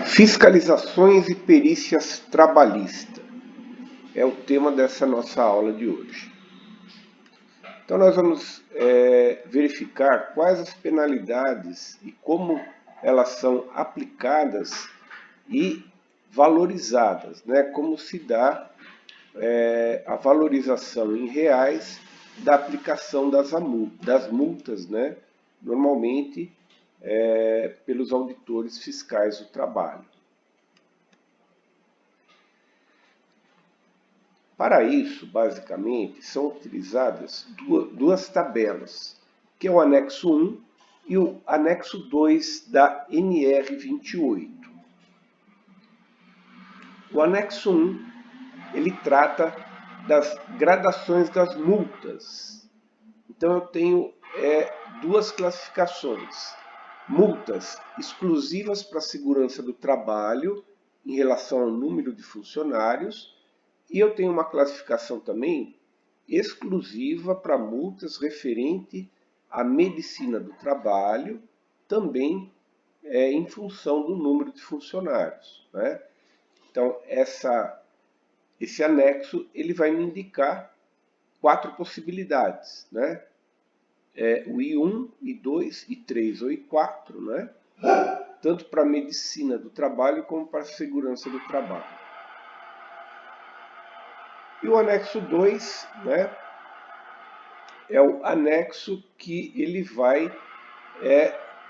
Fiscalizações e perícias trabalhistas é o tema dessa nossa aula de hoje. Então nós vamos verificar quais as penalidades e como elas são aplicadas e valorizadas, né? Como se dá a valorização em reais da aplicação das multas, né? Normalmente pelos auditores fiscais do trabalho. Para isso, basicamente, são utilizadas duas tabelas, que é o anexo 1 e o anexo 2 da NR 28. O anexo 1, ele trata das gradações das multas. Então eu tenho duas classificações. Multas exclusivas para a segurança do trabalho, em relação ao número de funcionários, e eu tenho uma classificação também exclusiva para multas referente à medicina do trabalho, também em função do número de funcionários, né? Então, esse anexo ele vai me indicar 4 possibilidades, né? O I1, I2, I3 ou I4, né? Tanto para a medicina do trabalho como para a segurança do trabalho. E o anexo 2, né, é o anexo que ele vai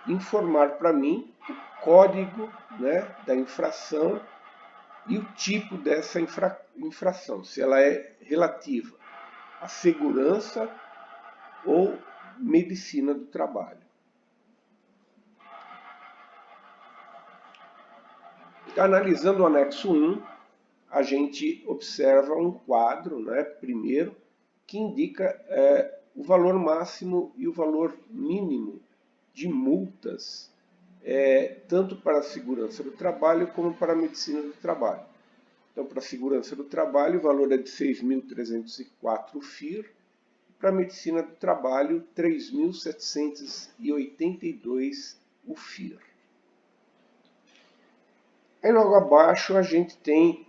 informar para mim o código, né, da infração e o tipo dessa infração, se ela é relativa à segurança ou medicina do trabalho. Analisando o anexo 1, a gente observa um quadro, né, primeiro, que indica o valor máximo e o valor mínimo de multas, tanto para a segurança do trabalho como para a medicina do trabalho. Então, para a segurança do trabalho, o valor é de 6.304 FIR, para a medicina do trabalho, 3.782 o FIR. Aí logo abaixo a gente tem,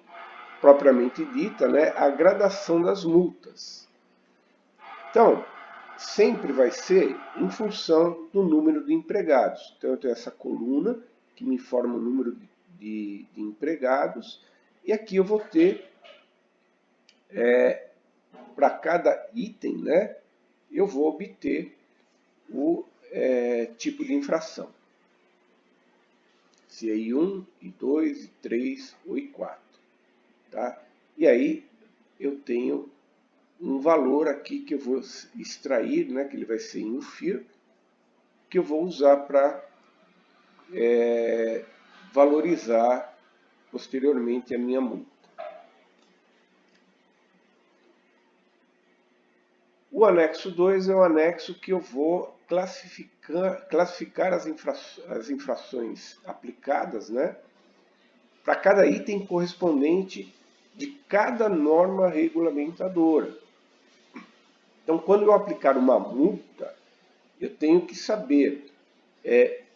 propriamente dita, né, a gradação das multas. Então, sempre vai ser em função do número de empregados. Então eu tenho essa coluna que me informa o número de empregados, e aqui eu vou ter, para cada item, né, eu vou obter o tipo de infração. Se é I1, I2, I3 ou I4. Tá? E aí eu tenho um valor aqui que eu vou extrair, né, que ele vai ser em FIR, que eu vou usar para valorizar posteriormente a minha multa. O anexo 2 é o anexo que eu vou classificar as infrações aplicadas, né, para cada item correspondente de cada norma regulamentadora. Então, quando eu aplicar uma multa, eu tenho que saber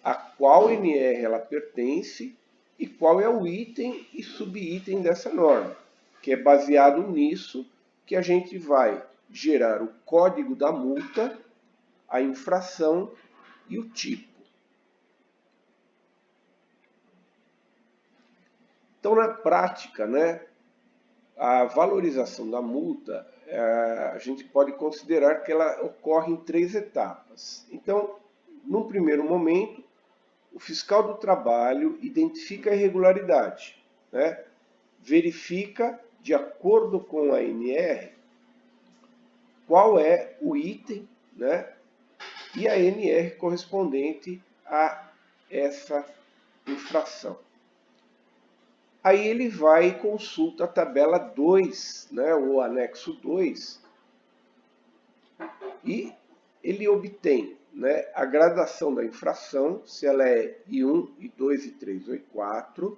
a qual NR ela pertence e qual é o item e subitem dessa norma, que é baseado nisso que a gente vai gerar o código da multa, a infração e o tipo. Então, na prática, né, a valorização da multa, a gente pode considerar que ela ocorre em 3 etapas. Então, num primeiro momento, o fiscal do trabalho identifica a irregularidade, né? Verifica, de acordo com a NR, qual é o item, né, e a NR correspondente a essa infração. Aí ele vai e consulta a tabela 2, né, o anexo 2, e ele obtém, né, a gradação da infração, se ela é I1, I2, I3 ou I4,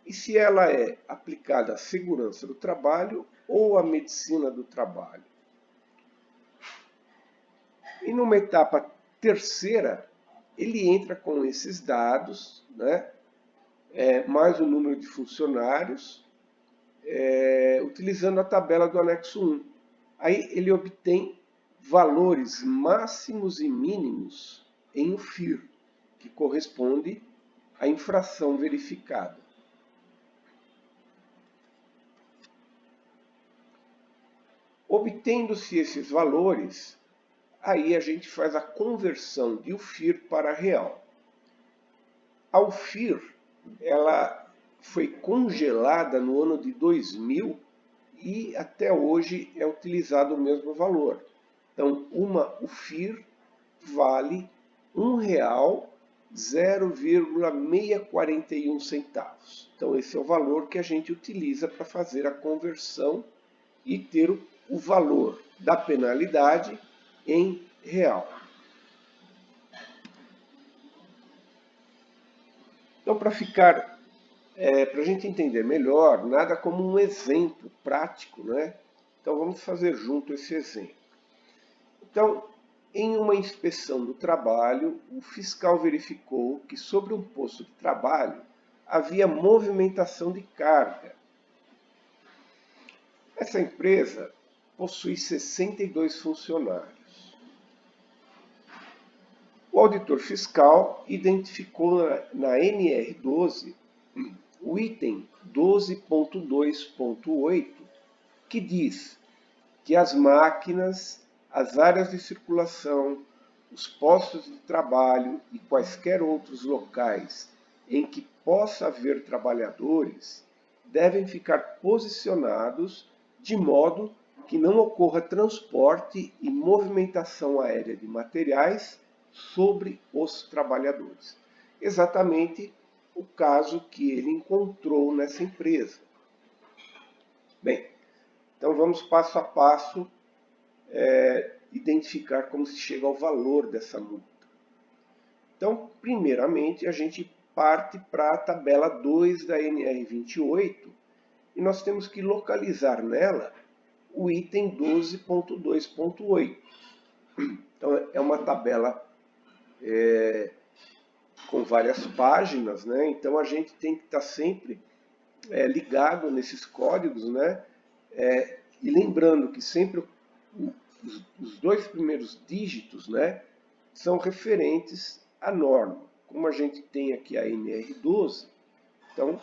e se ela é aplicada à segurança do trabalho ou à medicina do trabalho. E numa etapa terceira, ele entra com esses dados, né, mais o número de funcionários, utilizando a tabela do anexo 1. Aí ele obtém valores máximos e mínimos em UFIR, que corresponde à infração verificada. Obtendo-se esses valores, aí a gente faz a conversão de UFIR para real. A UFIR, ela foi congelada no ano de 2000 e até hoje é utilizado o mesmo valor. Então, uma UFIR vale R$ 1,0641. Então, esse é o valor que a gente utiliza para fazer a conversão e ter o valor da penalidade em real. Então, para a gente entender melhor, nada como um exemplo prático, né? Então, vamos fazer junto esse exemplo. Então, em uma inspeção do trabalho, o fiscal verificou que sobre um posto de trabalho havia movimentação de carga. Essa empresa possui 62 funcionários. O auditor fiscal identificou na NR12 o item 12.2.8, que diz que as máquinas, as áreas de circulação, os postos de trabalho e quaisquer outros locais em que possa haver trabalhadores devem ficar posicionados de modo que não ocorra transporte e movimentação aérea de materiais sobre os trabalhadores. Exatamente o caso que ele encontrou nessa empresa. Bem, então vamos passo a passo identificar como se chega ao valor dessa multa. Então, primeiramente, a gente parte para a tabela 2 da NR28 e nós temos que localizar nela o item 12.2.8. Então, é uma tabela com várias páginas, né? Então a gente tem que estar sempre ligado nesses códigos, né? E lembrando que sempre os dois primeiros dígitos, né, são referentes à norma. Como a gente tem aqui a NR12, então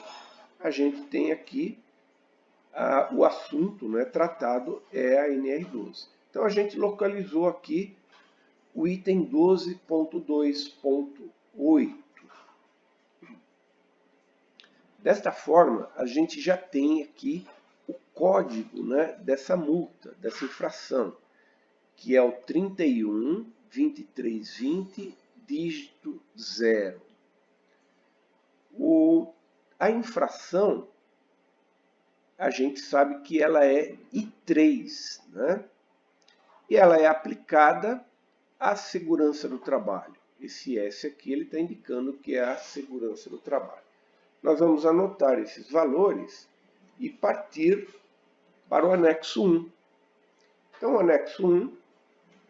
a gente tem aqui o assunto, né, tratado é a NR12. Então a gente localizou aqui o item 12.2.8. Desta forma, a gente já tem aqui o código, né, dessa multa, dessa infração, que é o 31.23.20, dígito 0. A infração, a gente sabe que ela é I3, né? E ela é aplicada à segurança do trabalho. Esse S aqui ele está indicando que é a segurança do trabalho. Nós vamos anotar esses valores e partir para o anexo 1. Então, o anexo 1,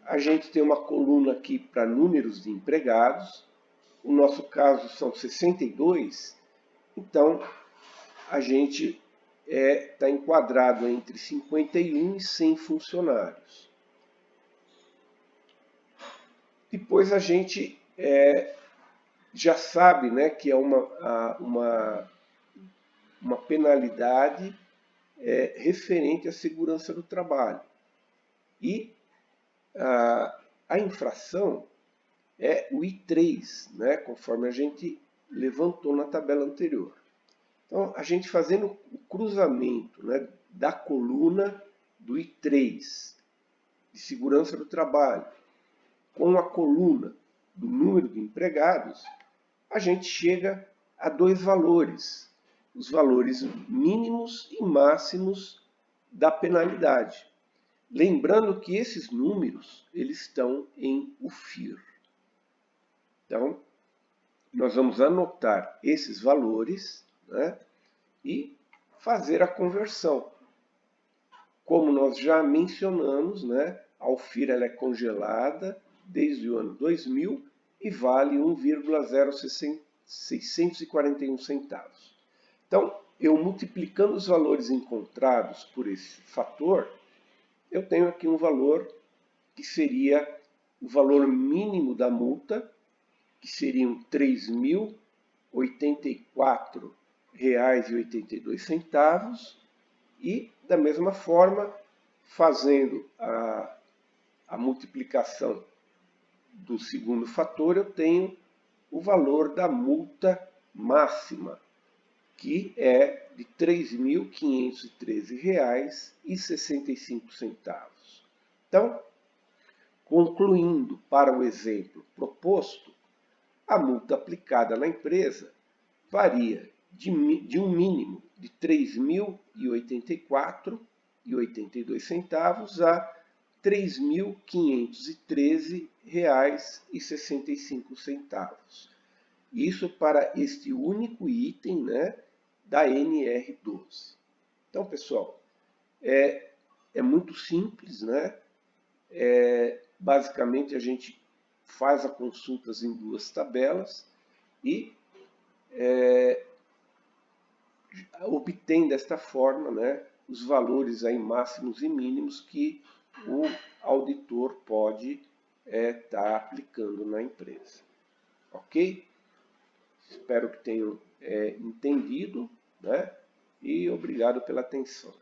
a gente tem uma coluna aqui para números de empregados. O nosso caso são 62, então a gente está enquadrado entre 51 e 100 funcionários. Depois a gente já sabe, né, que é uma penalidade referente à segurança do trabalho. E a infração é o I3, né, conforme a gente levantou na tabela anterior. Então, a gente fazendo o cruzamento, né, da coluna do I3, de segurança do trabalho, com a coluna do número de empregados, a gente chega a dois valores, os valores mínimos e máximos da penalidade. Lembrando que esses números eles estão em UFIR. Então, nós vamos anotar esses valores, né, e fazer a conversão. Como nós já mencionamos, né, a UFIR ela é congelada desde o ano 2000 e vale R$ 641 centavos. Então, eu multiplicando os valores encontrados por esse fator, eu tenho aqui um valor que seria o valor mínimo da multa, que seriam R$ 3.084,82, e, da mesma forma, fazendo a multiplicação do segundo fator, eu tenho o valor da multa máxima, que é de R$ 3.513,65. Então, concluindo para o exemplo proposto, a multa aplicada na empresa varia de um mínimo de R$ 3.084,82 a R$ 3.513,65. Isso para este único item, né, da NR12. Então, pessoal, é muito simples, né? Basicamente, a gente faz as consultas em duas tabelas e obtém desta forma, né, os valores aí máximos e mínimos que o auditor pode estar aplicando na empresa. Ok? Espero que tenham entendido, né? E obrigado pela atenção.